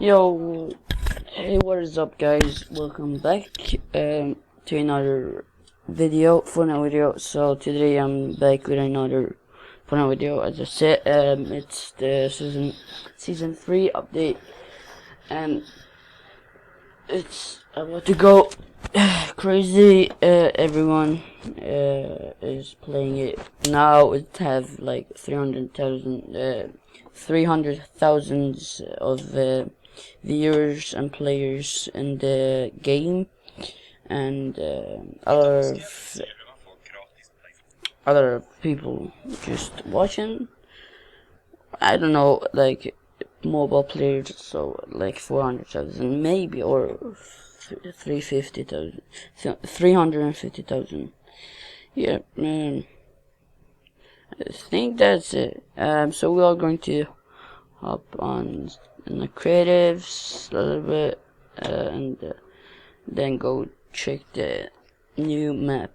Yo, hey, what is up, guys? Welcome back to another video, Fortnite video. So today I'm back with another Fortnite video. As I said, it's the season 3 update, and it's about to go crazy. Everyone is playing it now. It have like 300,000 of viewers and players in the game, and other people just watching. I don't know, like mobile players, so like 400,000 maybe, or 350,000. Yeah, man. I think that's it. So we are going to hop on in the creatives a little bit, and then go check the new map.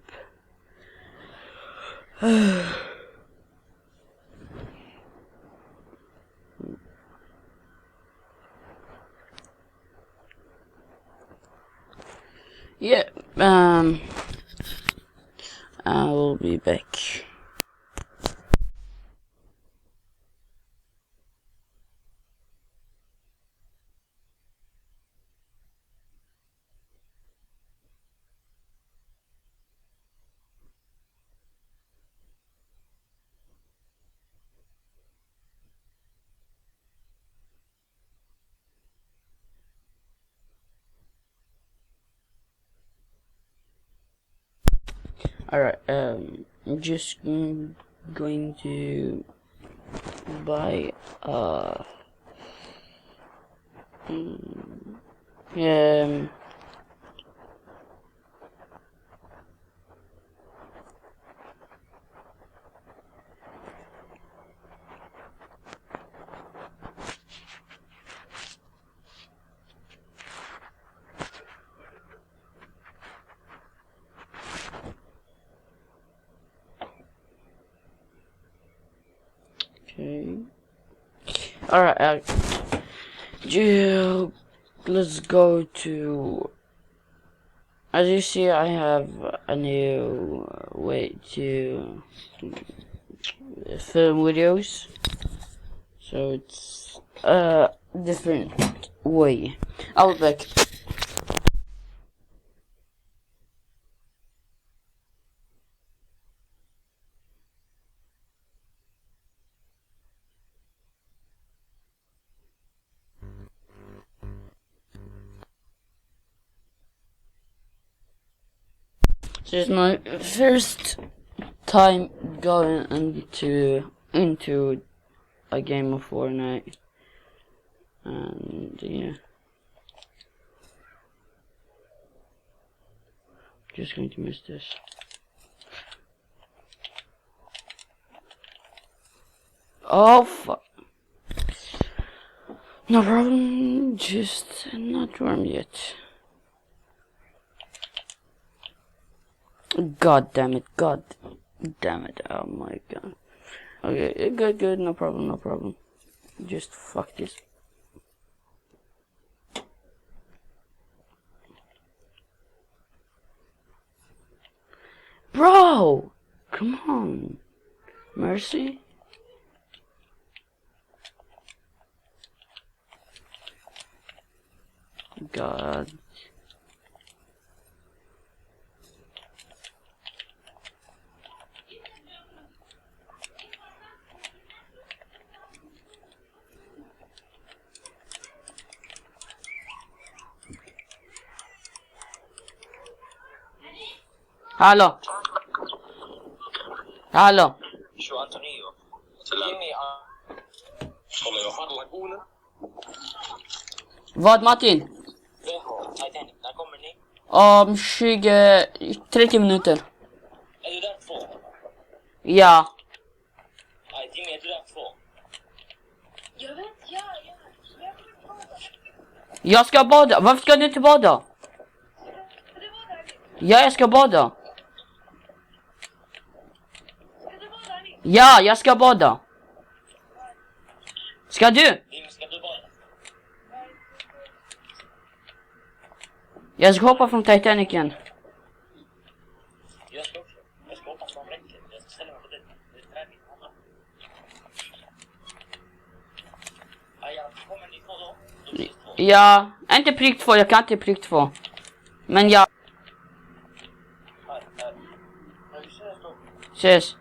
Yeah, I will be back. Alright, I'm just going to buy okay. Alright, let's go to. As you see, I have a new way to film videos, so it's a different way. I'll be back. So it's my first time going into a game of Fortnite, and yeah, just going to miss this. Oh fuck! No problem, just not warm yet. God damn it, oh my god. Okay, good, no problem. Just fuck this. Bro! Come on. Mercy? God. Hallå? Hallå? Vad, Martin? När kommer ni? Om 30 minuter. Är du där 2? Ja. Nej, Jimmy, är du där 2? Jag vet, ja. Jag ska bada. Varför ska du inte bada? Ja, jag ska bada. Ja, jag ska bada. Ska du? Jimmy, ska du bada? Jag ska hoppa från Titanic igen. Jag ska också. Jag ska hoppa från räcket. Jag ska ställa mig på det. Det är träning. Ja, kommer ni två då? Då finns två. Ja, inte prick 2. Jag kan inte prick 2. Men ja. Här. Ja, vi ses då. Ses.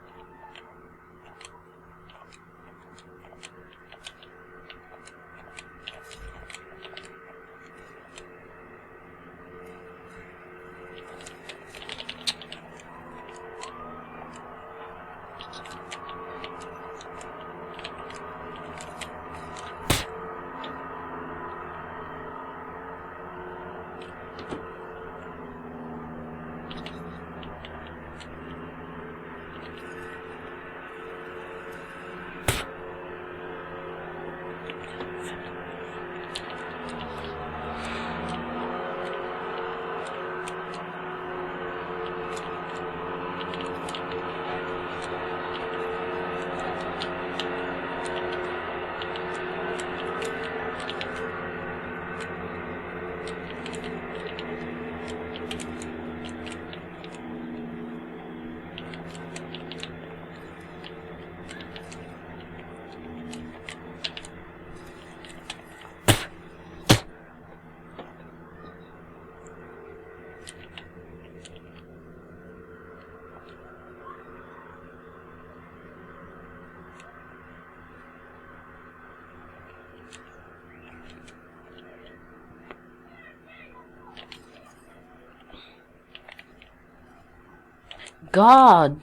God.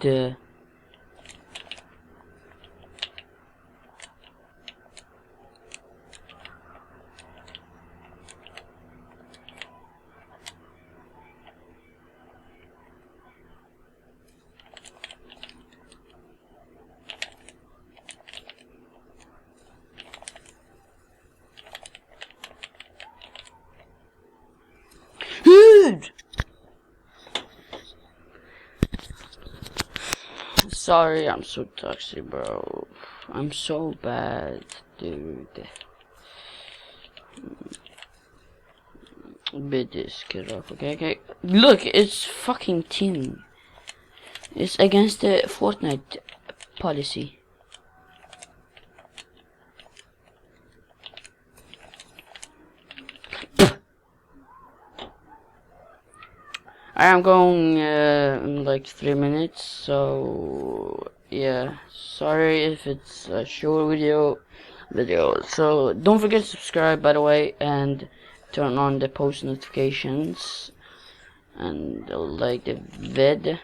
Dude! Sorry, I'm so toxic, bro. I'm so bad, dude. Bit this kid off, okay? Look, it's fucking team. It's against the Fortnite policy. I am going in like 3 minutes, so yeah. Sorry if it's a short video. So don't forget to subscribe, by the way, and turn on the post notifications and like the vid.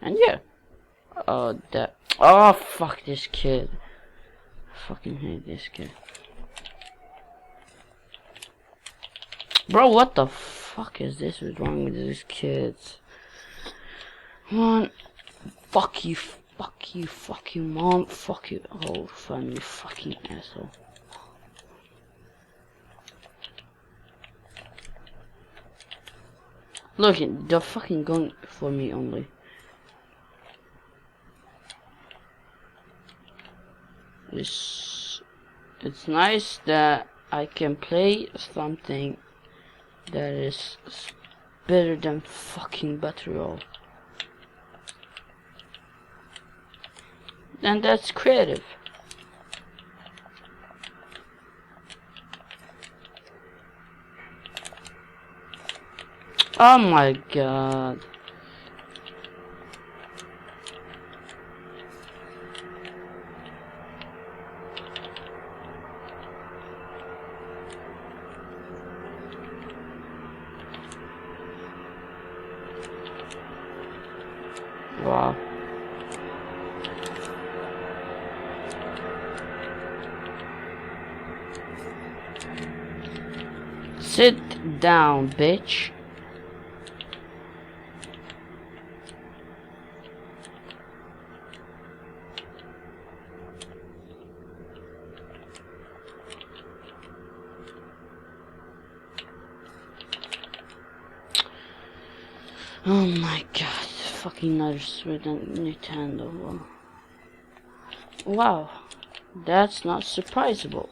And yeah. Oh, fuck this kid. I fucking hate this kid. Bro, what the fuck is this? What's wrong with these kids? Come on. Fuck you, mom. Fuck you, whole family, fucking asshole. Look, they're fucking going for me only. It's nice that I can play something that is better than fucking Battle Royale. And that's creative. Oh my god. Wow. Sit down, bitch. Oh my god, fucking another Sweden Nintendo. Wow, that's not surprisable.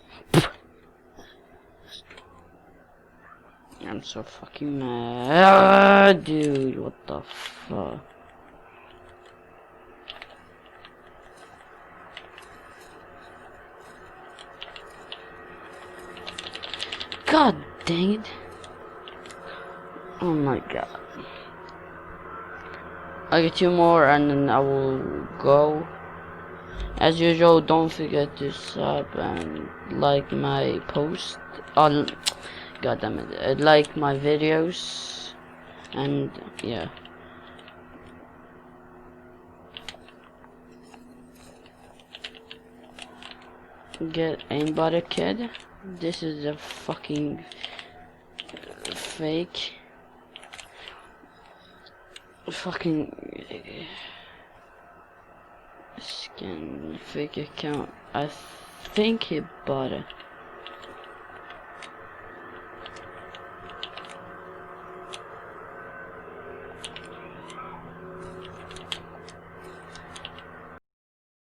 I'm so fucking mad, dude. What the fuck? God dang it. Oh my god. I get 2 more and then I will go. As usual, don't forget to sub and like my post. Oh, god damn it. Like my videos. And yeah. Get aimbot kid. This is a fucking fake. Fucking skin fake account. I think he bought it.